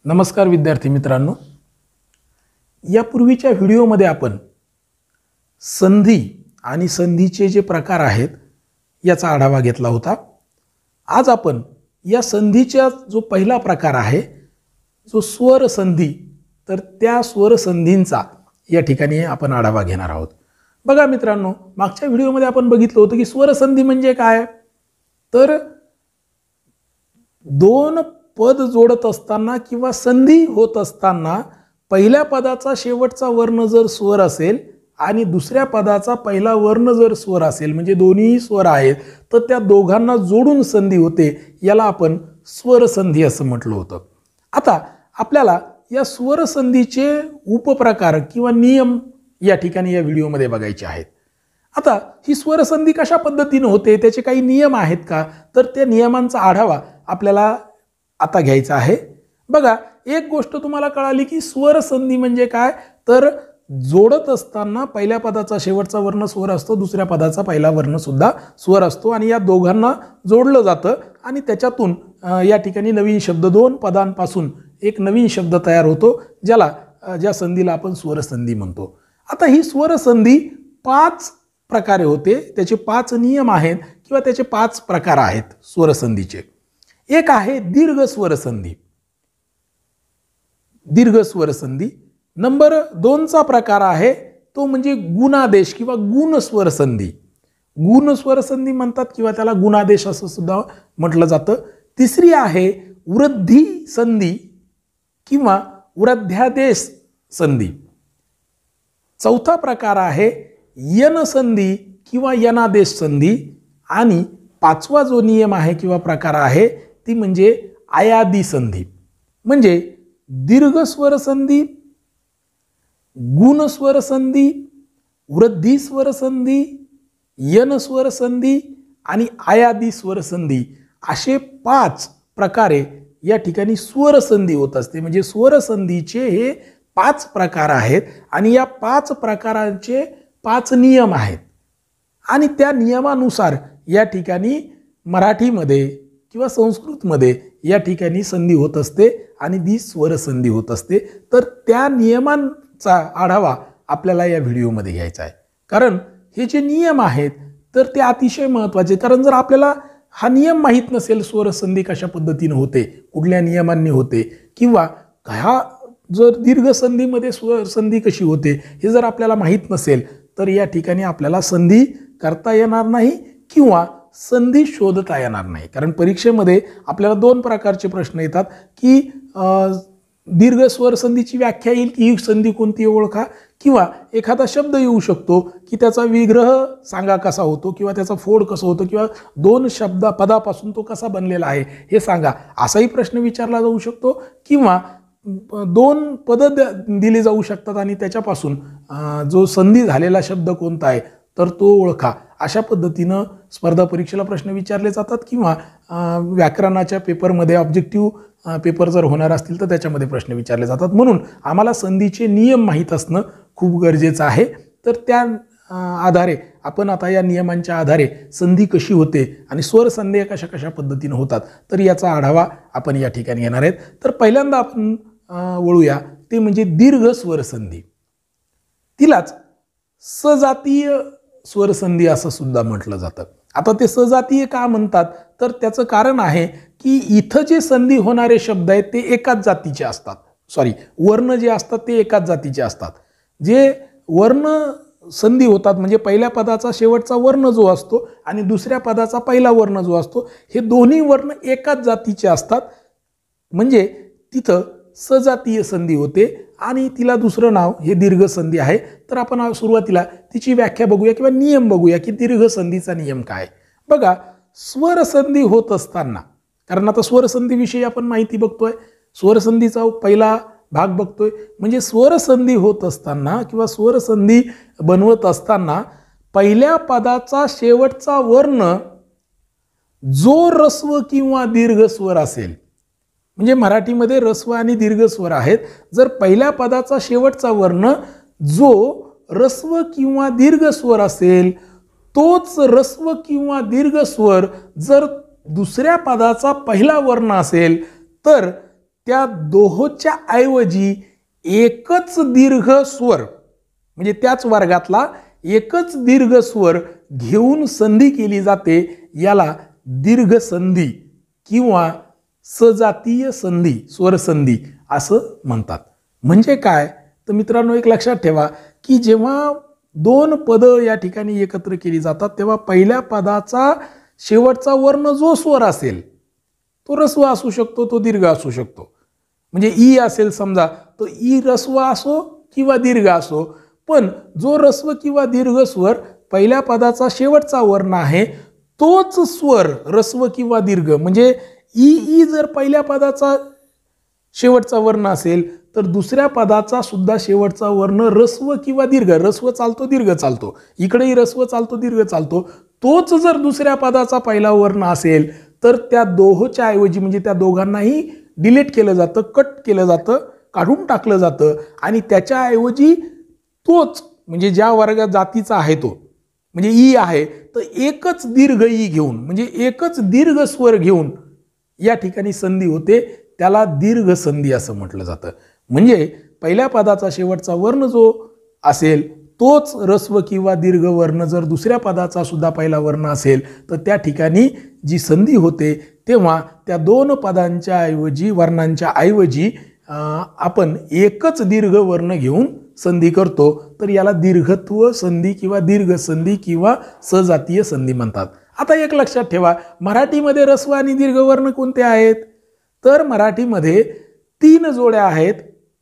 नमस्कार विद्यार्थी मित्रांनो, यापूर्वीच्या व्हिडिओमध्ये आपण संधी आणि संधीचे जे प्रकार आहेत याचा आढावा घेतला होता। आज आपण या संधीचा जो पहिला प्रकार आहे जो स्वर संधी, तर त्या स्वर संधींचा या ठिकाणी आपण आढावा घेणार आहोत। बघा मित्रांनो, मागच्या व्हिडिओमध्ये आपण बघितलं होतं की स्वर संधी म्हणजे काय, तर दोन पद जोडत असताना किंवा संधी होत असताना पहिल्या पदाचा शेवटचा वर्ण जर स्वर असेल आणि दुसऱ्या पदाचा पहिला वर्ण जर स्वर असेल, म्हणजे दोन्ही स्वर आहेत, तर त्या दोघांना जोडून संधी होते, याला आपण स्वर संधी असं म्हटलं होतं। आता आपल्याला या स्वर संधीचे उपप्रकार किंवा नियम या ठिकाणी या व्हिडिओमध्ये बघायचे आहेत। आता ही स्वर संधी कशा पद्धतीने होते, त्याचे काही नियम आहेत का, तर त्या नियमांचा आढावा आपल्याला आता घ्यायचा आहे। बघा, एक गोष्ट तुम्हाला कळाली की स्वर संधी म्हणजे काय, तर जोडत असताना पहिल्या पदाचा शेवटचा वर्ण स्वर असतो, दुसऱ्या पदाचा पहिला वर्ण सुद्धा स्वर असतो आणि या दोघांना जोडलं जातं आणि त्याच्यातून या ठिकाणी नवीन शब्द, दोन पदांपासून एक नवीन शब्द तयार होतो, ज्या संधीला आपण स्वर संधी म्हणतो। आता ही स्वर संधी 5 प्रकारे होते, त्याचे 5 नियम आहेत किंवा त्याचे 5 प्रकार आहेत स्वर संधीचे। एक आहे दीर्घ स्वर संधी। दीर्घ स्वर संधी नंबर 2 चा प्रकार आहे तो म्हणजे गुणादेश किंवा गुण स्वर संधी। गुण स्वर संधी म्हणतात किंवा त्याला गुणादेश असं सुद्धा म्हटलं जातं। तिसरी आहे वृद्धी संधी किंवा वृद्ध्यादेश संधी। चौथा प्रकार आहे यन संधी किंवा यनादेश संधी आणि 5वा जो नियम आहे किंवा प्रकार आहे ती म्हणजे आयादी संधी। म्हणजे दीर्घ स्वर संधी, गुण स्वर संधी, वृद्धी स्वर संधी, यन स्वर संधी आणि आयादी स्वर संधी असे 5 प्रकारे या ठिकाणी स्वर संधी होत असते। म्हणजे स्वर संधीचे हे 5 प्रकार आहेत आणि या 5 प्रकारांचे 5 नियम आहेत आणि त्या नियमानुसार या ठिकाणी मराठीमध्ये किंवा संस्कृतमध्ये या ठिकाणी संधी होत असते आणि ती स्वर संधी होत असते। तर त्या नियमांचा आढावा आपल्याला या व्हिडिओमध्ये घ्यायचा आहे, कारण हे जे नियम आहेत तर ते अतिशय महत्त्वाचे। कारण जर आपल्याला हा नियम माहीत नसेल, स्वर संधी कशा पद्धतीने होते, कुठल्या नियमांनी होते, किंवा ह्या जर दीर्घ संधीमध्ये स्वर संधी कशी होते हे जर आपल्याला माहीत नसेल तर या ठिकाणी आपल्याला संधी करता येणार नाही किंवा संधी शोधता येणार नाही। कारण परीक्षेमध्ये आपल्याला 2 प्रकारचे प्रश्न येतात की दीर्घ स्वर संधीची व्याख्या येईल की ही संधी कोणती ओळखा, किंवा एखादा शब्द येऊ शकतो की त्याचा विग्रह सांगा कसा होतो किंवा त्याचा फोड कसं होतं किंवा 2 पदापासून तो कसा बनलेला आहे हे सांगा, असाही प्रश्न विचारला जाऊ शकतो, किंवा 2 पद दिले जाऊ शकतात आणि त्याच्यापासून जो संधी झालेला शब्द कोणता आहे तर तो ओळखा, अशा पद्धतीनं स्पर्धा परीक्षेला प्रश्न विचारले जातात। किंवा व्याकरणाच्या पेपरमध्ये ऑब्जेक्टिव्ह पेपर जर होणार असतील तर त्याच्यामध्ये प्रश्न विचारले जातात। म्हणून आम्हाला संधीचे नियम माहीत असणं खूप गरजेचं आहे। तर त्या आधारे आपण आता या नियमांच्या आधारे संधी कशी होते आणि स्वर संधी कशा कशा पद्धतीने होतात तर याचा आढावा आपण या ठिकाणी घेणार आहेत। तर पहिल्यांदा आपण वळूया ते म्हणजे दीर्घ स्वर संधी। तिलाच सजातीय स्वर संधी असं सुद्धा म्हटलं जातं। आता ते सजातीय का म्हणतात तर त्याचं कारण आहे की इथं जे संधी होणारे शब्द आहेत ते एकाच जातीचे असतात, वर्ण जे असतात ते एकाच जातीचे असतात। जे वर्ण संधी होतात म्हणजे पहिल्या पदाचा शेवटचा वर्ण जो असतो आणि दुसऱ्या पदाचा पहिला वर्ण जो असतो, हे दोन्ही वर्ण एकाच जातीचे असतात, म्हणजे तिथं सजातीय संधी होते आणि तिला दुसरं नाव हे दीर्घ संधी आहे। तर आपण सुरुवातीला तिची व्याख्या बघूया किंवा नियम बघूया की दीर्घ संधीचा नियम काय। बघा, स्वर संधी होत असताना, कारण आता स्वर संधीविषयी आपण माहिती बघतोय, स्वर संधीचा पहिला भाग बघतोय, म्हणजे स्वर संधी होत असताना किंवा स्वर संधी बनवत असताना पहिल्या पदाचा शेवटचा वर्ण जो ऱ्हस्व किंवा दीर्घ स्वर असेल, म्हणजे मराठीमध्ये ऱ्हस्व आणि दीर्घ स्वर आहेत, जर पहिल्या पदाचा शेवटचा वर्ण जो ऱ्हस्व किंवा दीर्घ स्वर असेल, तोच ऱ्हस्व किंवा दीर्घ स्वर जर दुसऱ्या पदाचा पहिला वर्ण असेल तर त्या दोहोच्या ऐवजी एकच दीर्घ स्वर म्हणजे त्याच वर्गातला एकच दीर्घ स्वर घेऊन संधी केली जाते, याला दीर्घ संधी किंवा सजातीय संधी, स्वरसंधी असं म्हणतात. म्हणजे काय तर मित्रांनो, एक लक्षात ठेवा की जेव्हा दोन पद या ठिकाणी एकत्र केली जातात तेव्हा पहिल्या पदाचा शेवटचा वर्ण जो स्वर असेल तो ऱ्हस्व असू शकतो, तो दीर्घ असू शकतो. म्हणजे ई असेल समजा, तो ई ऱ्हस्व असो किंवा दीर्घ असो, पण जो ऱ्हस्व किंवा दीर्घ स्वर पहिल्या पदाचा शेवटचा वर्ण आहे तोच स्वर ऱ्हस्व किंवा दीर्घ, म्हणजे ई जर पहिल्या पदाचा शेवटचा वर्ण असेल तर दुसऱ्या पदाचा सुद्धा शेवटचा वर्ण ऱ्हस्व किंवा दीर्घ, ऱ्हस्व चालतो दीर्घ चालतो, इकडेही ऱ्हस्व चालतो दीर्घ चालतो, तोच जर दुसऱ्या पदाचा पहिला वर्ण असेल तर त्या दोहोच्या ऐवजी म्हणजे त्या दोघांनाही डिलीट केलं जातं, कट केलं जातं, काढून टाकलं जातं आणि त्याच्याऐवजी तोच म्हणजे ज्या वर्गात जातीचा आहे तो म्हणजे ई आहे तर एकच दीर्घ ई घेऊन म्हणजे एकच दीर्घ स्वर घेऊन या ठिकाणी संधी होते, त्याला दीर्घ संधी असं म्हटलं जातं. म्हणजे पहिल्या पदाचा शेवटचा वर्ण जो असेल तोच ऱ्हस्व किंवा दीर्घ वर्ण जर दुसऱ्या पदाचा सुद्धा पहिला वर्ण असेल तर त्या ठिकाणी जी संधी होते तेव्हा त्या दोन पदांच्या ऐवजी वर्णांच्या ऐवजी आपण एकच दीर्घ वर्ण घेऊन संधी करतो, तर याला दीर्घत्व संधी किंवा दीर्घ संधी किंवा सजातीय संधी म्हणतात. आता एक लक्षात ठेवा, मराठीमध्ये ऱ्हस्व आणि दीर्घ वर्ण कोणते आहेत तर मराठीमध्ये 3 जोड्या आहेत,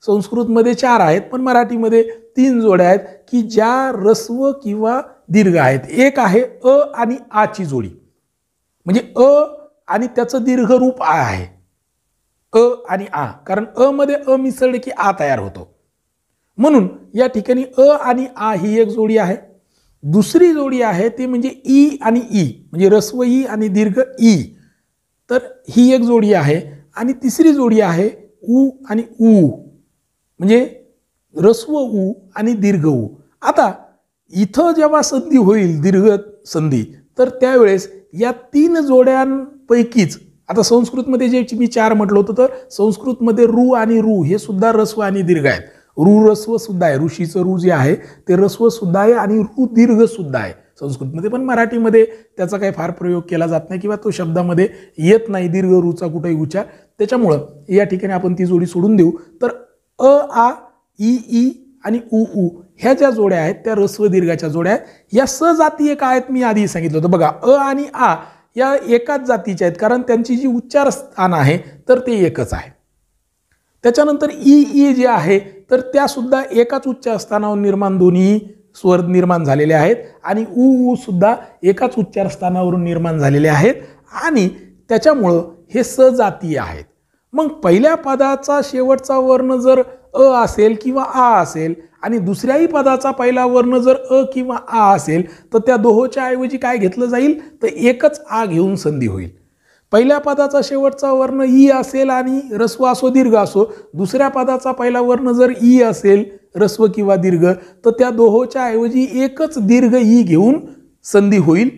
संस्कृतमध्ये 4 आहेत, पण मराठीमध्ये 3 जोड्या आहेत की ज्या ऱ्हस्व किंवा दीर्घ आहेत. एक आहे अ आणि आ ची जोडी, म्हणजे अ आणि त्याचं दीर्घ रूप आ आहे, अ आणि आ, कारण अ मध्ये अ मिसळले की आ तयार होतो, म्हणून या ठिकाणी अ आणि आ ही एक जोडी आहे. दुसरी जोडी आहे ती म्हणजे ई आणि ई, म्हणजे ऱ्हस्व ई आणि दीर्घ ई, तर ही एक जोडी आहे. आणि तिसरी जोडी आहे उ आणि ऊ, म्हणजे ऱ्हस्व उ आणि दीर्घ उ. आता इथं जेव्हा संधी होईल दीर्घ संधी तर त्यावेळेस या 3 जोड्यांपैकीच, आता संस्कृतमध्ये जे मी 4 म्हटलं होतं तर संस्कृतमध्ये रू आणि रू हे सुद्धा ऱ्हस्व आणि दीर्घ आहेत. रू ऱ्हस्व सुद्धा आहे, ऋषीचं रू जे आहे ते ऱ्हस्व सुद्धा आहे आणि रू दीर्घ सुद्धा आहे संस्कृतमध्ये, पण मराठीमध्ये त्याचा काही फार प्रयोग केला जात नाही किंवा तो शब्दामध्ये येत नाही दीर्घ रूचा कुठेही उच्चार, त्याच्यामुळं या ठिकाणी आपण ती जोडी सोडून देऊ. तर अ आ ई ई आणि उ ऊ ह्या ज्या जोड्या आहेत त्या ऱ्हस्व दीर्घाच्या जोड्या आहेत. या सजातीय काय आहेत मी आधी सांगितलं होतं बघा, अ आणि आ या एकाच जातीच्या आहेत कारण त्यांची जी उच्चार स्थान आहे तर ते एकच आहे. त्याच्यानंतर ई ई जे आहे तर त्या सुद्धा एकाच उच्चार स्थानावर निर्माण दोन्ही स्वर निर्माण झालेले आहेत आणि उ ऊ सुद्धा एकाच उच्चार स्थानावरून निर्माण झालेले आहेत आणि त्याच्यामुळं हे सजातीय आहेत. मग पहिल्या पदाचा शेवटचा वर्ण जर अ असेल किंवा आ असेल आणि दुसऱ्याही पदाचा पहिला वर्ण जर अ किंवा आ असेल तर त्या दोहोच्या ऐवजी काय घेतलं जाईल तर एकच आ घेऊन संधी होईल. पहिल्या पदाचा शेवटचा वर्ण ई असेल आणि ऱ्हस्व असो दीर्घ असो, दुसऱ्या पदाचा पहिला वर्ण जर ई असेल ऱ्हस्व किंवा दीर्घ तर त्या दोहोच्या ऐवजी एकच दीर्घ ई घेऊन संधी होईल.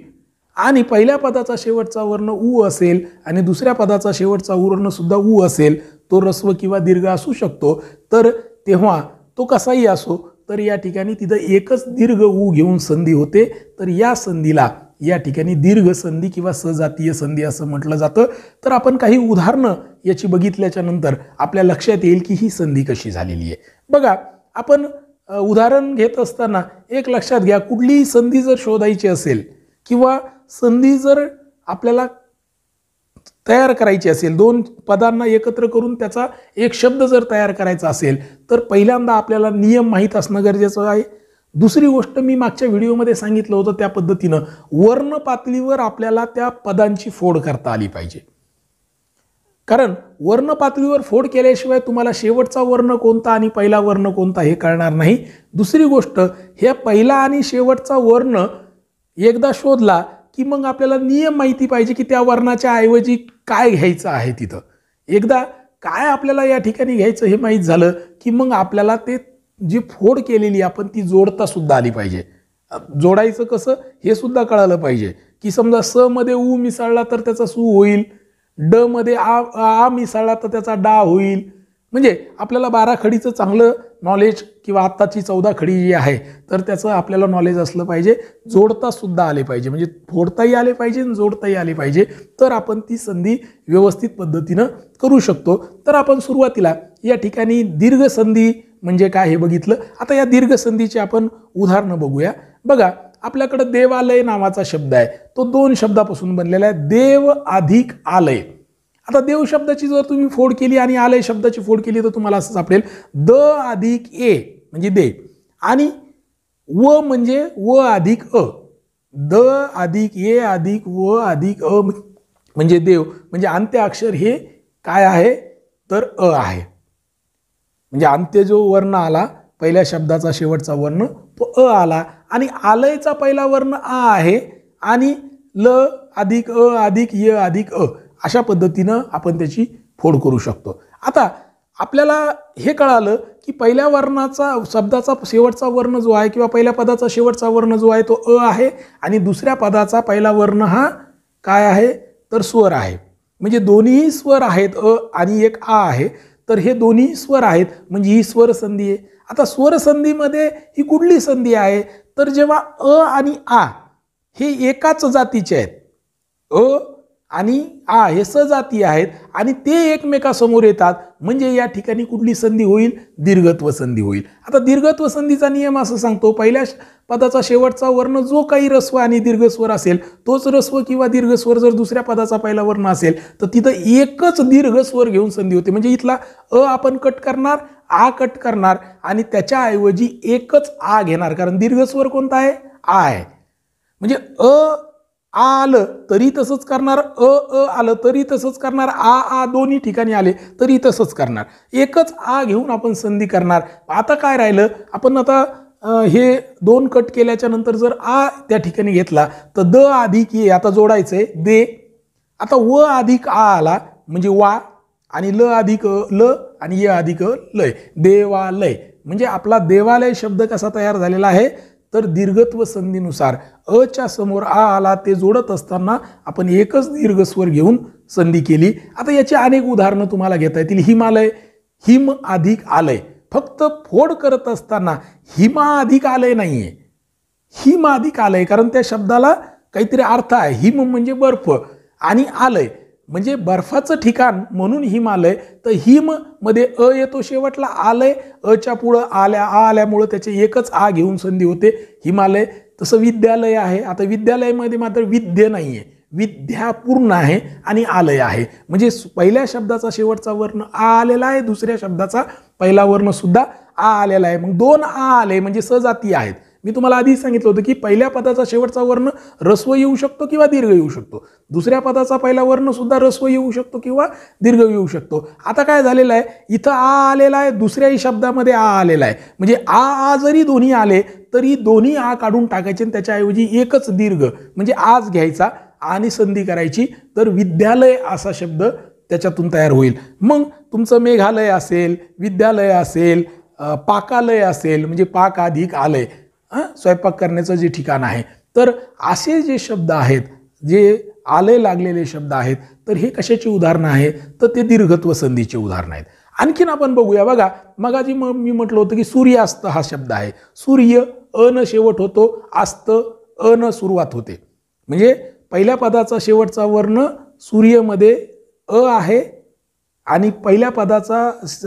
आणि पहिल्या पदाचा शेवटचा वर्ण उ असेल आणि दुसऱ्या पदाचा शेवटचा वर्ण सुद्धा उ असेल, तो ऱ्हस्व किंवा दीर्घ असू शकतो, तर तेव्हा तो कसाही असो तर या ठिकाणी तिथं एकच दीर्घ उ घेऊन संधी होते, तर या संधीला या ठिकाणी दीर्घ संधी किंवा सजातीय संधी असं म्हटलं जातं. तर आपण काही उदाहरणं याची बघितल्याच्या नंतर आपल्या लक्षात येईल की ही संधी कशी झालेली आहे. बघा, आपण उदाहरण घेत असताना एक लक्षात घ्या, कुठलीही संधी जर शोधायची असेल किंवा संधी जर आपल्याला तयार करायची असेल, 2 पदांना एकत्र करून त्याचा एक शब्द जर तयार करायचा असेल तर पहिल्यांदा आपल्याला नियम माहीत असणं गरजेचं आहे. दुसरी गोष्ट मी मागच्या व्हिडिओमध्ये सांगितलं होतं त्या पद्धतीनं वर्ण पातळीवर आपल्याला त्या पदांची फोड करता आली पाहिजे, कारण वर्ण पातळीवर फोड केल्याशिवाय तुम्हाला शेवटचा वर्ण कोणता आणि पहिला वर्ण कोणता हे कळणार नाही. दुसरी गोष्ट, हे पहिला आणि शेवटचा वर्ण एकदा शोधला की मग आपल्याला नियम माहिती पाहिजे की त्या वर्णाच्या ऐवजी काय घ्यायचं आहे. तिथं एकदा काय आपल्याला या ठिकाणी घ्यायचं हे माहीत झालं की मग आपल्याला ते जी फोड केलेली आपण ती जोडता सुद्धा आली पाहिजे. जोडायचं कसं हे सुद्धा कळालं पाहिजे की समजा स मध्ये उ मिसळला तर त्याचा सु होईल, ड मध्ये आ मिसळला तर त्याचा डा होईल. म्हणजे आपल्याला 12 खडीचं चांगलं नॉलेज किंवा आत्ताची 14 खडी जी आहे तर त्याचं आपल्याला नॉलेज असलं पाहिजे. जोडता सुद्धा आले पाहिजे, म्हणजे फोडताही आले पाहिजे आणि जोडताही आले पाहिजे, तर आपण ती संधी व्यवस्थित पद्धतीनं करू शकतो. तर आपण सुरुवातीला या ठिकाणी दीर्घ संधी म्हणजे काय हे बघितलं. आता या दीर्घ संधीचे आपण उदाहरणं बघूया. बघा, आपल्याकडे देवालय नावाचा शब्द आहे, तो 2 शब्दापासून बनलेला आहे, देव अधिक आलय. आता देव शब्दाची जर तुम्ही फोड केली आणि आलय शब्दाची फोड केली तर तुम्हाला असं सापडेल द अधिक ए म्हणजे दे, आणि व म्हणजे व अधिक अ. द अधिक ए अधिक व अधिक अ म्हणजे देव, म्हणजे अंत्य अक्षर हे काय आहे तर अ आहे. म्हणजे अंत्य जो वर्ण आला पहिल्या शब्दाचा शेवटचा वर्ण तो अ आला, आणि आलयचा पहिला वर्ण आ आहे, आणि ल अधिक अ अधिक य अधिक अ अशा पद्धतीनं आपण त्याची फोड करू शकतो. आता आपल्याला हे कळालं की पहिल्या वर्णाचा शब्दाचा शेवटचा वर्ण जो आहे किंवा पहिल्या पदाचा शेवटचा वर्ण जो आहे तो अ आहे, आणि दुसऱ्या पदाचा पहिला वर्ण हा काय आहे तर स्वर आहे. म्हणजे दोन्ही स्वर आहेत, अ आणि एक आ आहे, तर हे दोन्ही स्वर आहेत म्हणजे ही स्वर संधी आहे. आता स्वर संधीमध्ये ही कुठली संधी आहे तर जेव्हा अ आणि आ हे एकाच जातीचे आहेत, अ आणि आ हे सजाती आहेत आणि ते एकमेकासमोर येतात, म्हणजे या ठिकाणी कुठली संधी होईल दीर्घत्व संधी होईल. आता दीर्घत्व संधीचा नियम असं सांगतो, पहिल्या पदाचा शेवटचा वर्ण जो काही ऱ्हस्व आणि दीर्घस्वर असेल तोच ऱ्हस्व किंवा दीर्घस्वर जर दुसऱ्या पदाचा पहिला वर्ण असेल तर तिथं एकच दीर्घस्वर घेऊन संधी होते. म्हणजे इथला अ आपण कट करणार, आ कट करणार आणि त्याच्याऐवजी एकच आ घेणार, कारण दीर्घस्वर कोणता आहे आ आहे. म्हणजे अ आलं तरी तसंच करणार, अ आलं तरी तसंच करणार, आ दोन्ही ठिकाणी आले तरी तसंच करणार, एकच आ घेऊन आपण संधी करणार. आता काय राहिलं, आपण आता हे 2 कट केल्याच्या नंतर जर आ त्या ठिकाणी घेतला तर द अधिक ये आता जोडायचंय दे. आता व अधिक आ आला म्हणजे वा, आणि ल अधिक ल आणि य अधिक लय, देवालय. म्हणजे आपला देवालय शब्द कसा तयार झालेला आहे तर दीर्घत्व संधीनुसार अ च्या समोर आ आला ते जोडत असताना आपण एकच दीर्घस्वर घेऊन संधी केली. आता याची अनेक उदाहरणं तुम्हाला घेता येतील. हिमालय, हिम अधिक आलय, फक्त फोड करत असताना हिमा अधिक आलय नाहीये, हिम अधिक आलय, कारण त्या शब्दाला काहीतरी अर्थ आहे. हिम म्हणजे बर्फ आणि आलय म्हणजे बर्फाचं ठिकाण म्हणून हिमालय. तर हिम मध्ये अ येतो शेवटला, आलय अच्या पुढं आ आल्यामुळं त्याचे एकच आ घेऊन संधी होते हिमालय. तसं विद्यालय आहे. आता विद्यालयामध्ये मात्र विद्य नाहीये, विद्या पूर्ण आहे आणि आलय आहे. म्हणजे पहिल्या शब्दाचा शेवटचा वर्ण आ आलेला आहे, दुसऱ्या शब्दाचा पहिला वर्ण सुद्धा आ आलेला आहे. मग 2 आ आले म्हणजे सजाती आहेत. मी तुम्हाला आधी सांगितलं होतं की पहिल्या पदाचा शेवटचा वर्ण ऱ्हस्व येऊ शकतो किंवा दीर्घ येऊ शकतो, दुसऱ्या पदाचा पहिला वर्ण सुद्धा ऱ्हस्व येऊ शकतो किंवा दीर्घ येऊ शकतो. आता काय झालेलं आहे, इथं आ आलेला आहे, दुसऱ्याही शब्दामध्ये आ आलेला आहे, म्हणजे आ जरी दोन्ही आले तरी दोन्ही आ काढून टाकायचे आणि त्याच्याऐवजी एकच दीर्घ म्हणजे आज घ्यायचा आणि संधी करायची, तर विद्यालय असा शब्द त्याच्यातून तयार होईल. मग तुमचं मेघालय असेल, विद्यालय असेल, पाकालय असेल म्हणजे पाक अधिक आलय, स्वयंपाक करण्याचं जे ठिकाण आहे. तर असे जे शब्द आहेत, जे आलय लागलेले शब्द आहेत, तर हे कशाची उदाहरणं आहेत तर ते दीर्घत्व संधीचे उदाहरणं आहेत. आणखीन आपण बघूया. बघा, मगाजी मी म्हटलं होतं की सूर्यास्त हा शब्द आहे. सूर्य अ न शेवट होतो, अस्त अ न सुरुवात होते. म्हणजे पहिल्या पदाचा शेवटचा वर्ण सूर्यमध्ये अ आहे आणि पहिल्या पदाचा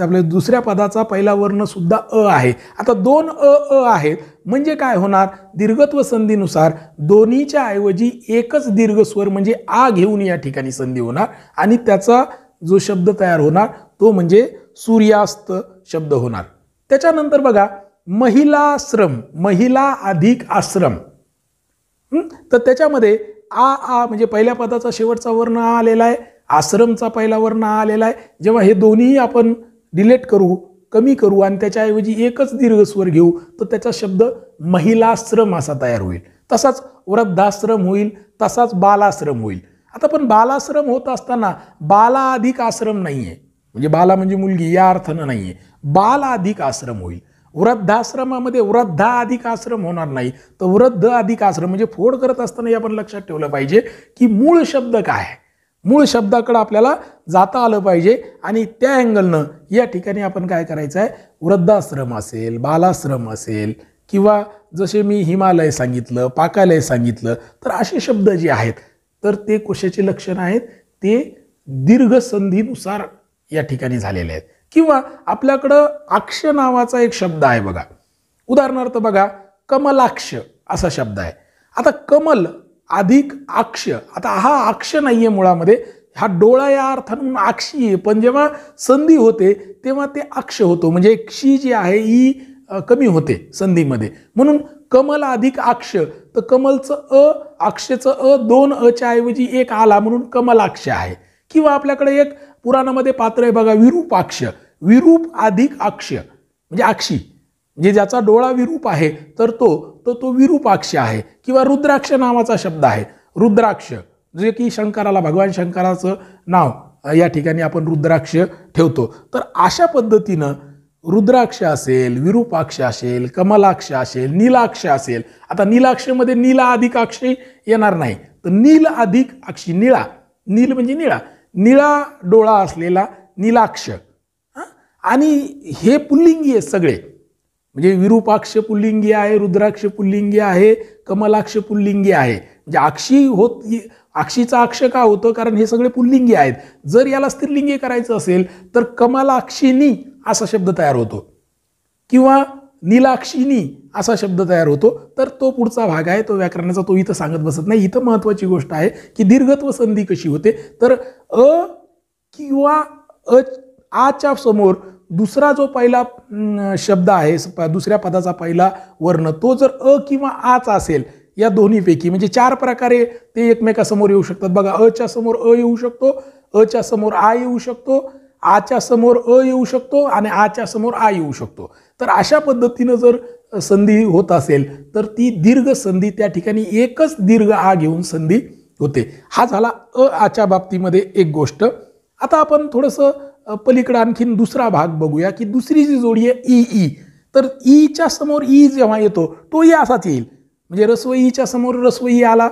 आपल्या दुसऱ्या पदाचा पहिला वर्ण सुद्धा अ आहे. आता 2 अ आहेत म्हणजे काय होणार, दीर्घत्व संधीनुसार दोन्हीच्या ऐवजी एकच दीर्घस्वर म्हणजे आ घेऊन या ठिकाणी संधी होणार आणि त्याचा जो शब्द तयार होणार तो म्हणजे सूर्यास्त शब्द होणार. त्याच्यानंतर बघा, महिलाश्रम, महिला अधिक आश्रम. तर त्याच्यामध्ये आ म्हणजे पहिल्या पदाचा शेवटचा वर्ण आ आलेला आहे, आश्रमचा पहिला वर्ण आ आलेला आहे. जेव्हा हे दोन्ही आपण डिलीट करू, कमी करू आणि त्याच्याऐवजी एकच दीर्घस्वर घेऊ तर त्याचा शब्द महिलाश्रम असा तयार होईल. तसाच वृद्धाश्रम होईल, तसाच बालाश्रम होईल. आता पण बालाश्रम होत असताना बाला अधिक आश्रम नाहीये, म्हणजे बाला म्हणजे मुलगी या अर्थानं नाहीये, बाल अधिक आश्रम होईल. वृद्धाश्रमामध्ये वृद्धा अधिक आश्रम होणार नाही, तर वृद्ध अधिक आश्रम. म्हणजे फोड करत असताना आपण लक्षात ठेवलं पाहिजे की मूळ शब्द काय आहे. मूळ शब्दाकडे आपल्याला जाता आलं पाहिजे आणि त्या अँगलनं या ठिकाणी आपण काय करायचं आहे, वृद्धाश्रम असेल, बालाश्रम असेल किंवा जसे मी हिमालय सांगितलं, पाकालय सांगितलं, तर असे शब्द जे आहेत तर ते कशाचे लक्षण आहेत, ते दीर्घ संधीनुसार या ठिकाणी झालेले आहेत. किंवा आपल्याकडं अक्ष नावाचा एक शब्द आहे बघा. उदाहरणार्थ बघा, कमलाक्ष असा शब्द आहे. आता कमल अधिक अक्ष, आता हा अक्ष नाहीये मुळामध्ये, हा डोळा या अर्थानं अक्षी आहे, पण जेव्हा संधी होते तेव्हा ते अक्ष होतो, म्हणजे क्षी जी आहे ही कमी होते संधीमध्ये, म्हणून कमल अधिक अक्ष. तर कमलचं अक्षचं दोन च्या ऐवजी एक आला म्हणून कमलाक्ष आहे. किंवा आपल्याकडे एक पुराणामध्ये पात्र आहे बघा, विरूपाक्ष. विरूप अधिक अक्ष म्हणजे अक्षी, म्हणजे ज्याचा डोळा विरूप आहे तर तो विरूपाक्ष आहे. किंवा रुद्राक्ष नावाचा शब्द आहे, रुद्राक्ष, जे की शंकराला, भगवान शंकराचं नाव या ठिकाणी आपण रुद्राक्ष ठेवतो. तर अशा पद्धतीनं रुद्राक्ष असेल, विरूपाक्ष असेल, कमलाक्ष असेल, नीलाक्ष असेल. आता नीलाक्षमध्ये नीला अधिक अक्षी येणार नाही, तर नील अधिक अक्षी, निळा, नील म्हणजे निळा, निळा डोळा असलेला नीलाक्ष. आणि हे पुल्लिंगी आहेत सगळे, म्हणजे विरूपाक्ष पुल्लिंगी आहे, रुद्राक्ष पुल्लिंगी आहे, कमलाक्ष पुल्लिंगी आहे. म्हणजे अक्षीचा अक्ष का होतं, कारण हे सगळे पुल्लिंगी आहेत. जर याला स्त्रीलिंगी करायचं असेल तर कमलाक्षिणी असा शब्द तयार होतो किंवा नीलाक्षिणी असा शब्द तयार होतो. तर तो पुढचा भाग आहे, तो व्याकरणाचा, तो इथं सांगत बसत नाही. इथं महत्त्वाची गोष्ट आहे की दीर्घत्व संधी कशी होते, तर किंवा आच्या समोर दुसरा जो पहिला शब्द आहे, दुसऱ्या पदाचा पहिला वर्ण, तो जर किंवा आचा असेल, या दोन्हीपैकी, म्हणजे 4 प्रकारे ते एकमेकासमोर येऊ शकतात बघा. च्या समोर येऊ शकतो, च्या समोर आ येऊ शकतो, आच्या समोर येऊ शकतो आणि आच्या समोर आ येऊ शकतो. तर अशा पद्धतीनं जर संधी होत असेल तर ती दीर्घ संधी, त्या ठिकाणी एकच दीर्घ आ घेऊन संधी होते. हा झाला आच्या बाबतीमध्ये एक गोष्ट. आता आपण थोडंसं पलीकडे आणखीन दुसरा भाग बघूया की दुसरी जी जोडी आहे ई, तर ईच्या समोर ई जेव्हा येतो तो ई असाच येईल. म्हणजे रस्व ईच्या समोर रस्व ई आला,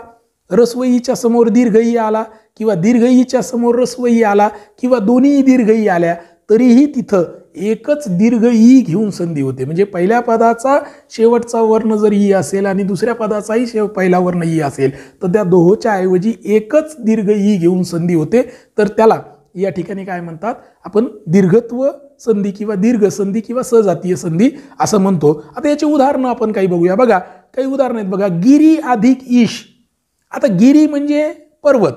रस्व ईच्या समोर दीर्घ ई आला, किंवा दीर्घ ईच्या समोर रस्व ई आला, किंवा दोन्ही दीर्घ ई आल्या, तरीही तिथं एकच दीर्घ ई घेऊन संधी होते. म्हणजे पहिल्या पदाचा शेवटचा वर्ण जर ई असेल आणि दुसऱ्या पदाचाही पहिला वर्ण ई असेल तर त्या दोहोच्या ऐवजी एकच दीर्घ ई घेऊन संधी होते. तर त्याला या ठिकाणी काय म्हणतात आपण, दीर्घत्व संधी किंवा दीर्घ संधी किंवा सजातीय संधी असं म्हणतो. आता याची उदाहरणं आपण काही बघूया. बघा काही उदाहरणं आहेत बघा. गिरी अधिक ईश. आता गिरी म्हणजे पर्वत,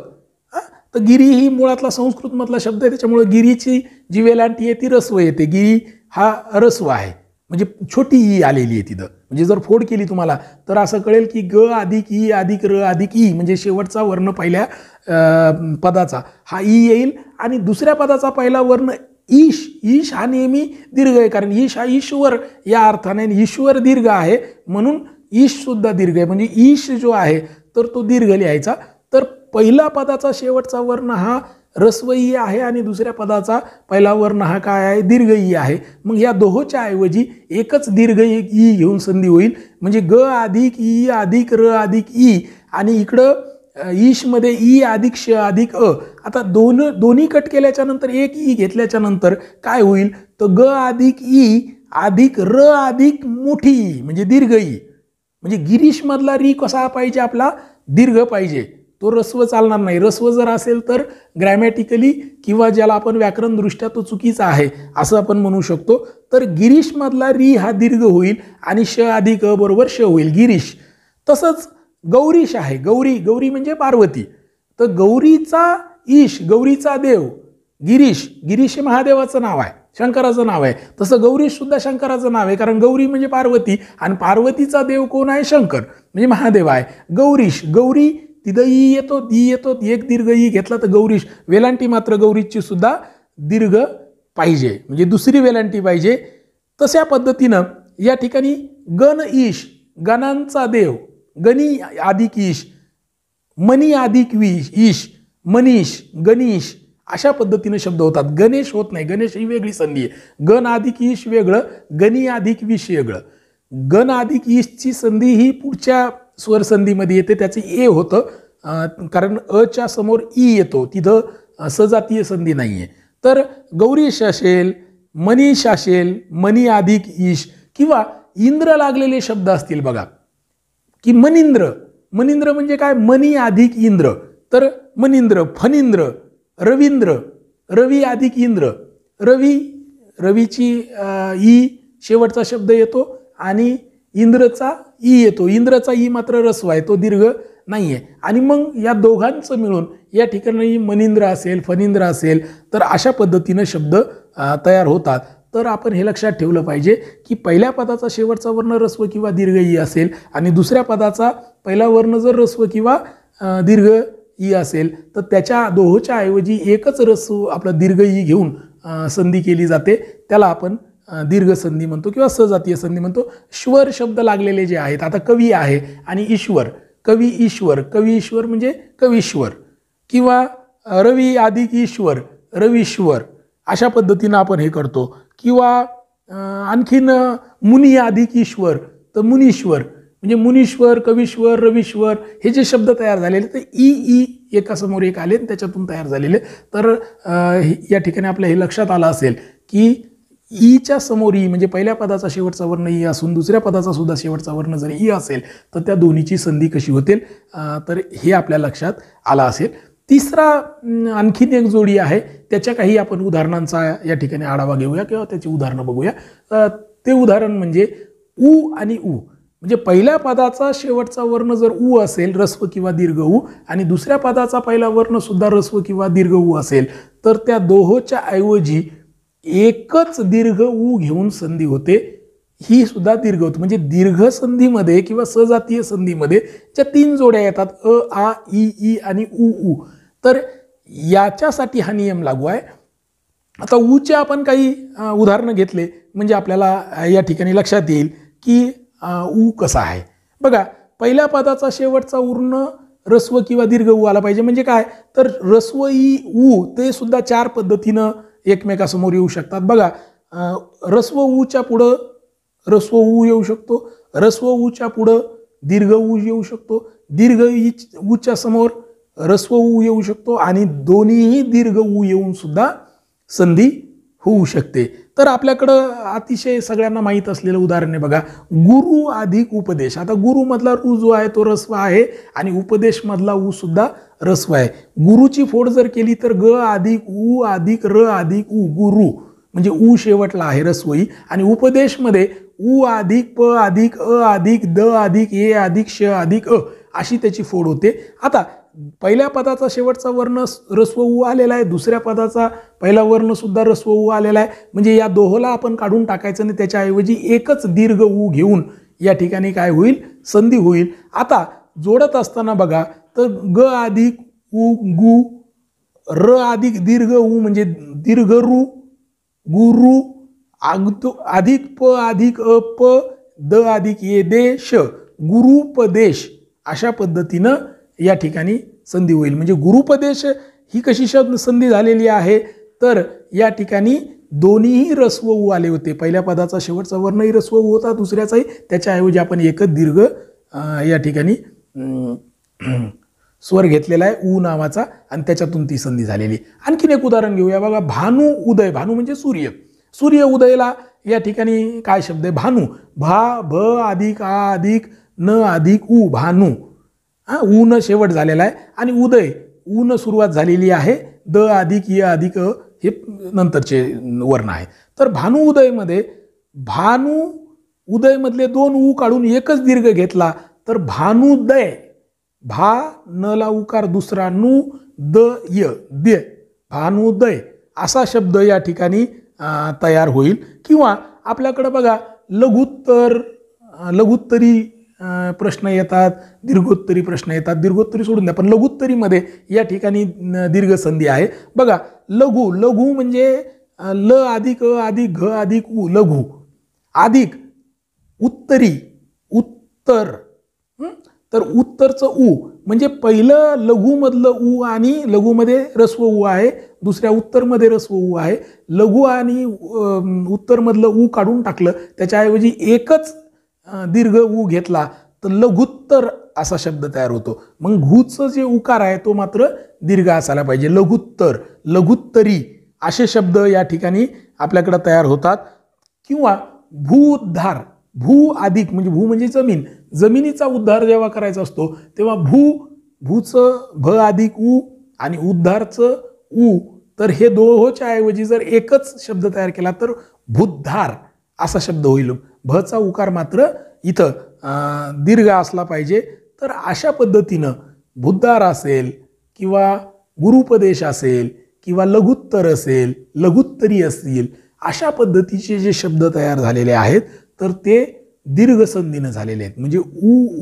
तर गिरी ही मुळातला संस्कृत मधला शब्द आहे, त्याच्यामुळे गिरीची जी वेलांटी आहे ती रस्व येते. गिरी हा रस्व आहे, म्हणजे छोटी ई आलेली आहे तिथं. म्हणजे जर फोड केली तुम्हाला तर असं कळेल की ग अधिक ई अधिक र अधिक ई, म्हणजे शेवटचा वर्ण पहिल्या पदाचा हा ई येईल आणि दुसऱ्या पदाचा पहिला वर्ण ईश. ईश हा नेहमी दीर्घ आहे, कारण ईश हा ईश्वर या अर्थाने, ईश्वर दीर्घ आहे म्हणून ईश सुद्धा दीर्घ आहे. म्हणजे ईश जो आहे तर तो दीर्घ लिहायचा. तर पहिला पदाचा शेवटचा वर्ण हा रस्व ई आहे आणि दुसऱ्या पदाचा पहिला वर्ण हा काय आहे, दीर्घ ई आहे. मग या दोहोच्या ऐवजी एकच दीर्घ ई घेऊन संधी होईल. म्हणजे ग अधिक ई अधिक र अधिक ई, आणि इकडं ईशमध्ये ई अधिक श अधिक अ. आता दोन्ही कट केल्याच्या नंतर एक ई घेतल्याच्या नंतर काय होईल, तर ग अधिक ई अधिक र अधिक मोठी ई, म्हणजे दीर्घ ई. म्हणजे गिरीश मधला री कसा पाहिजे, आपला दीर्घ पाहिजे, तो रस्व चालणार नाही. रस्व जर असेल तर ग्रॅमॅटिकली किंवा ज्याला आपण व्याकरण दृष्ट्या तो चुकीचा आहे असं आपण म्हणू शकतो. तर गिरीश मधला री हा दीर्घ होईल आणि श अधिक अ बरोबर श होईल, गिरीश. तसंच गौरीश आहे. गौरी म्हणजे पार्वती. तर गौरीचा ईश, गौरीचा देव गिरीश. गिरीश हे महादेवाचं नाव आहे, शंकराचं नाव आहे. तसं गौरीश सुद्धा शंकराचं नाव आहे, कारण गौरी म्हणजे पार्वती आणि पार्वतीचा देव कोण आहे, शंकर, म्हणजे महादेव आहे. गौरीश, गौरी तिथं ई येतो, दी येतो, एक दीर्घ ई घेतला तर गौरीश. वेलांटी मात्र गौरीची सुद्धा दीर्घ पाहिजे, म्हणजे दुसरी वेलांटी पाहिजे. तशा पद्धतीनं या ठिकाणी गण ईश, गणांचा देव, गणी अधिक ईश, मनी अधिक ईश, मनीष, गणेश, अशा पद्धतीने शब्द होतात. गणेश होत नाही, गणेश ही वेगळी संधी आहे. गण अधिक ईश वेगळं, गणी अधिक विष वेगळं. गण अधिक ईशची संधी ही पुढच्या स्वर संधीमध्ये येते, त्याचं ए होतं. कारण अच्या समोर ई येतो, तिथं सजातीय संधी नाही आहे. तर गौरीश असेल, मनीष असेल, मनी अधिक ईश, किंवा इंद्र लागलेले शब्द असतील बघा, की मनिंद्र. मनिंद्र म्हणजे काय? मनी अधिक इंद्र. तर मनिंद्र, फनिंद्र, रवींद्र, रवी अधिक इंद्र. रवी, रवीची ई शेवटचा शब्द येतो आणि इंद्रचा ई येतो. इंद्रचा ई मात्र रस्व आहे, तो दीर्घ नाही आहे. आणि मग या दोघांचं मिळून या ठिकाणी मनिंद्र असेल, फनिंद्र असेल, तर अशा पद्धतीनं शब्द तयार होतात. तर आपण हे लक्षात ठेवलं पाहिजे की पहिल्या पदाचा शेवटचा वर्ण रस्व किंवा दीर्घ ई असेल आणि दुसऱ्या पदाचा पहिला वर्ण जर रस्व किंवा दीर्घ ई असेल तर त्याच्या दोहोच्या ऐवजी एकच रस्व आपला दीर्घ ई घेऊन संधी केली जाते. त्याला आपण दीर्घ संधी म्हणतो किंवा सजातीय संधी म्हणतो. श्वर शब्द लागलेले जे आहेत, आता कवी आहे आणि ईश्वर, कवी ईश्वर, कवी ईश्वर म्हणजे कवीश्वर, किंवा रवी अधिक ईश्वर, रवीश्वर, अशा पद्धतीनं आपण हे करतो. किंवा आणखीन मुनी अधिक ईश्वर तर मुनीश्वर, म्हणजे मुनीश्वर, कवीश्वर, रवीश्वर हे जे शब्द तयार झालेले ते ई एकासमोर एक आले त्याच्यातून तयार झालेले. तर या ठिकाणी आपल्या हे लक्षात आलं असेल की ईच्या समोर ई म्हणजे पहिल्या पदाचा शेवटचा वर्ण ई असून दुसऱ्या पदाचा सुद्धा शेवटचा वर्ण जर ई असेल तर त्या दोन्हीची संधी कशी होतील, तर हे आपल्या लक्षात आलं असेल. तिसरा आणखीन एक जोडी आहे, त्याच्या काही आपण उदाहरणांचा या ठिकाणी आढावा घेऊया किंवा त्याची उदाहरणं बघूया. ते उदाहरण म्हणजे उ आणि उ. म्हणजे पहिल्या पदाचा शेवटचा वर्ण जर उ असेल, रस्व किंवा दीर्घ उ, आणि दुसऱ्या पदाचा पहिला वर्ण सुद्धा रस्व किंवा दीर्घ उ असेल तर त्या दोहोच्या ऐवजी एकच दीर्घ उ घेऊन संधी होते. ही सुद्धा दीर्घ होते. म्हणजे दीर्घ संधीमध्ये किंवा सजातीय संधीमध्ये ज्या तीन जोड्या येतात अ, आ, ई आणि उ, तर याच्यासाठी हा नियम लागू आहे. आता ऊचे आपण काही उदाहरणं घेतले म्हणजे आपल्याला या ठिकाणी लक्षात येईल की ऊ कसा आहे. बघा, पहिल्या पदाचा शेवटचा वर्ण रस्व किंवा दीर्घ ऊ आला पाहिजे. म्हणजे काय, तर रस्व ई ऊ ते सुद्धा चार पद्धतीनं एकमेकासमोर येऊ शकतात. बघा, रस्व ऊच्या पुढं रस्व ऊ येऊ शकतो, रस्व ऊच्या पुढं दीर्घ ऊ येऊ शकतो, दीर्घ ऊच्या समोर रस्व ऊ येऊ शकतो आणि दोन्हीही दीर्घ ऊ येऊन सुद्धा संधी होऊ शकते. तर आपल्याकडं अतिशय सगळ्यांना माहीत असलेलं उदाहरण आहे बघा, गुरु अधिक उपदेश. आता गुरु मधला ऊ जो आहे तो रस्व आहे आणि उपदेश मधला ऊ सुद्धा रस्व आहे. गुरुची फोड जर केली तर ग अधिक ऊ अधिक र अधिक ऊ, गुरु म्हणजे ऊ शेवटला आहे रस्वई, आणि उपदेशमध्ये ऊ अधिक प अधिक अ अधिक द अधिक ए अधिक श अधिक अ अशी त्याची फोड होते. आता पहिल्या पदाचा शेवटचा वर्ण रस्व ऊ आलेला आहे, दुसऱ्या पदाचा पहिला वर्ण सुद्धा रस्व ऊ आलेला आहे. म्हणजे या दोहोला आपण काढून टाकायचं आणि त्याच्याऐवजी एकच दीर्घ ऊ घेऊन या ठिकाणी काय होईल, संधी होईल. आता जोडत असताना बघा, तर ग अधिक ऊ गु, र अधिक दीर्घ ऊ म्हणजे दीर्घ रू, गुरु अधिक प अधिक अ प द अधिक ये दे श, गुरुपदेश, अशा पद्धतीनं या ठिकाणी संधी होईल. म्हणजे गुरुपदेश ही कशी संधी झालेली आहे, तर या ठिकाणी दोन्हीही रस्व ऊ आले होते. पहिल्या पदाचा शेवटचा वर्णही रस्व ऊ होता, दुसऱ्याचाही, त्याच्याऐवजी आपण एकच दीर्घ या ठिकाणी स्वर घेतलेला आहे ऊ नावाचा आणि त्याच्यातून ती संधी झालेली. आणखीन एक उदाहरण घेऊया बघा, भानू उदय. भानू म्हणजे सूर्य. सूर्य उदयला या ठिकाणी काय शब्द आहे, भानू. भा भ अधिक आ अधिक न अधिक ऊ, भानू. ऊ न शेवट झालेला आहे आणि उदय ऊ न सुरुवात झालेली आहे, द अधिक य अधिक अ हे नंतरचे वर्ण आहे. तर भानू उदयमध्ये भानू उदयमधले दोन ऊ काढून एकच दीर्घ घेतला तर भानुदय, भा न ला उकार दुसरा, नु द य द्य, भानुदय असा शब्द या ठिकाणी तयार होईल. किंवा आपल्याकडे बघा, लघुत्तरी प्रश्न येतात, दीर्घोत्तरी प्रश्न येतात. दीर्घोत्तरी सोडून द्या, पण लघुत्तरीमध्ये या ठिकाणी दीर्घ संधी आहे. बघा, लघु, लघु म्हणजे ल अधिक अ अधिक घ अधिक उ, लघु, अधिक उत्तरी, उत्तर. तर उत्तरचं ऊ म्हणजे पहिलं लघुमधलं ऊ आणि लघुमध्ये रस्व ऊ आहे, दुसऱ्या उत्तरमध्ये रस्व ऊ आहे. लघु आणि उत्तरमधलं ऊ काढून टाकलं, त्याच्याऐवजी एकच दीर्घ ऊ घेतला तर लघुत्तर असा शब्द तयार होतो. मग घुचं जे उकार आहे तो मात्र दीर्घ असायला पाहिजे. लघुत्तर, लघुत्तरी असे शब्द या ठिकाणी आपल्याकडे तयार होतात. किंवा भूउद्धार, भू अधिक म्हणजे भू म्हणजे जमीन, जमिनीचा उद्धार जेव्हा करायचा असतो तेव्हा भूचं भ अधिक उ आणि उद्धारचं उ, तर हे दोहोच्या ऐवजी जर एकच शब्द तयार केला तर भूद्धार असा शब्द होईल. भचा उकार मात्र इथं दीर्घ असला पाहिजे. तर अशा पद्धतीनं भूद्धार असेल किंवा गुरुपदेश असेल किंवा लघुत्तर असेल, लघुत्तरी असतील, अशा पद्धतीचे जे शब्द तयार झालेले आहेत तर ते दीर्घ संधीनं झालेले आहेत. म्हणजे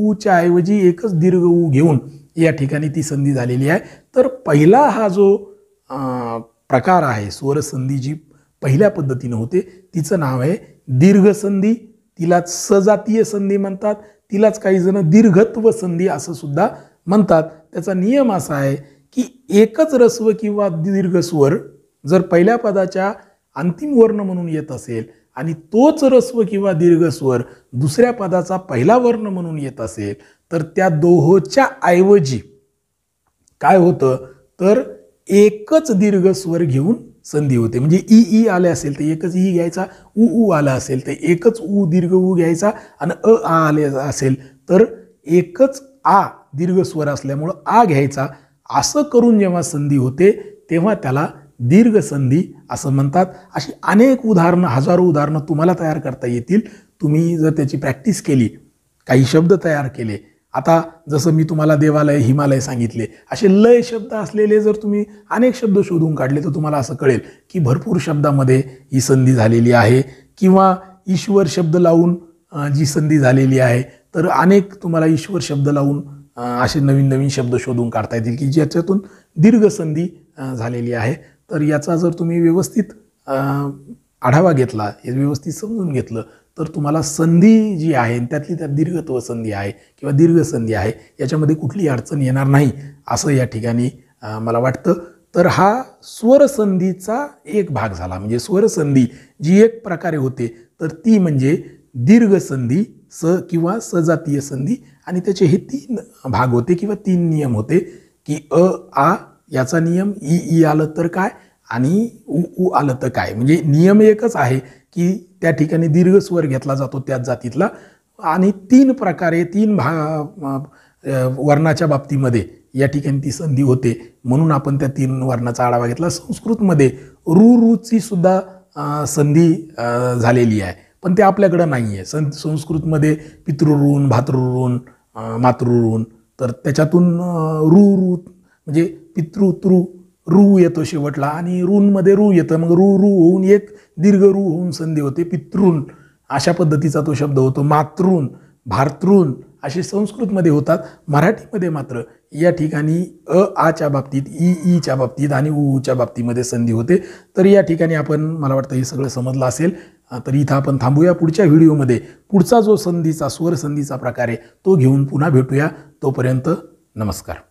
उच्या ऐवजी एकच दीर्घ उ घेऊन या ठिकाणी ती संधी झालेली आहे. तर पहिला हा जो प्रकार आहे स्वरसंधी जी पहिल्या पद्धतीनं होते तिचं नाव आहे दीर्घ संधी. तिलाच सजातीय संधी म्हणतात, तिलाच काही जण दीर्घत्व संधी असं सुद्धा म्हणतात. त्याचा नियम असा आहे की एकच ऱ्हस्व किंवा दीर्घ स्वर जर पहिल्या पदाच्या अंतिम वर्ण म्हणून येत असेल आणि तोच ऱ्हस्व किंवा दीर्घ स्वर दुसऱ्या पदाचा पहिला वर्ण म्हणून येत असेल तर त्या दोहोच्या ऐवजी काय होतं तर एकच दीर्घ स्वर घेऊन संधी होते. म्हणजे ई आले असेल तर एकच ई घ्यायचा, उ आला असेल तर एकच उ दीर्घ उ घ्यायचा आणि आले असेल तर एकच आ दीर्घ स्वर असल्यामुळं आ घ्यायचा. असं करून जेव्हा संधी होते तेव्हा त्याला दीर्घ संधी असं म्हणतात. अशी अनेक उदाहरणं, हजारो उदाहरणं तुम्हाला तयार करता येतील तुम्ही जर त्याची प्रॅक्टिस केली, काही शब्द तयार केले. आता जसं मी तुम्हाला देवालय, हिमालय सांगितले, असे लय शब्द असलेले जर तुम्ही अनेक शब्द शोधून काढले तर तुम्हाला असं कळेल की भरपूर शब्दामध्ये ही संधी झालेली आहे. किंवा ईश्वर शब्द लावून जी संधी झालेली आहे तर अनेक तुम्हाला ईश्वर शब्द लावून असे नवीन नवीन शब्द शोधून काढता येतील की ज्याच्यातून दीर्घ संधी झालेली आहे. तर याचा जर तुम्ही व्यवस्थित आढावा घेतला, हे व्यवस्थित समजून घेतलं तर तुम्हाला संधी जी आहे त्यातली त्यात दीर्घत्व संधी आहे किंवा दीर्घ संधी आहे याच्यामध्ये कुठली अडचण येणार नाही असं या ठिकाणी मला वाटतं. तर हा स्वरसंधीचा एक भाग झाला. म्हणजे स्वरसंधी जी एक प्रकारे होते तर ती म्हणजे दीर्घ संधी, किंवा सजातीय संधी. आणि त्याचे हे 3 भाग होते किंवा 3 नियम होते की आ याचा नियम, ई आलं तर काय आणि उ आलं तर काय. म्हणजे नियम एकच आहे की त्या ठिकाणी दीर्घ स्वर घेतला जातो त्याच जातीतला. आणि 3 प्रकारे 3 वर्णाच्या बाबतीमध्ये या ठिकाणी ती संधी होते म्हणून आपण त्या 3 वर्णाचा आढावा घेतला. संस्कृतमध्ये रूची सुद्धा संधी झालेली आहे पण ते आपल्याकडं नाही आहे. संस्कृतमध्ये पितृऋण, भातृऋण, मातृऋण, तर त्याच्यातून रू म्हणजे पितृ रू येतो शेवटला आणि ऋणमध्ये रू येतं. मग रू होऊन एक दीर्घ रू होऊन संधी होते पितृण, अशा पद्धतीचा तो शब्द होतो. मातृण, भातृण असे संस्कृतमध्ये होतात. मराठीमध्ये मात्र या ठिकाणी आच्या बाबतीत, ईच्या बाबतीत आणि उच्या बाबतीमध्ये संधी होते. तर या ठिकाणी आपण, मला वाटतं हे सगळं समजलं असेल. तर इथं आपण थांबूया. पुढच्या व्हिडिओमध्ये पुढचा जो संधीचा, स्वर संधीचा प्रकार आहे तो घेऊन पुन्हा भेटूया. तोपर्यंत नमस्कार.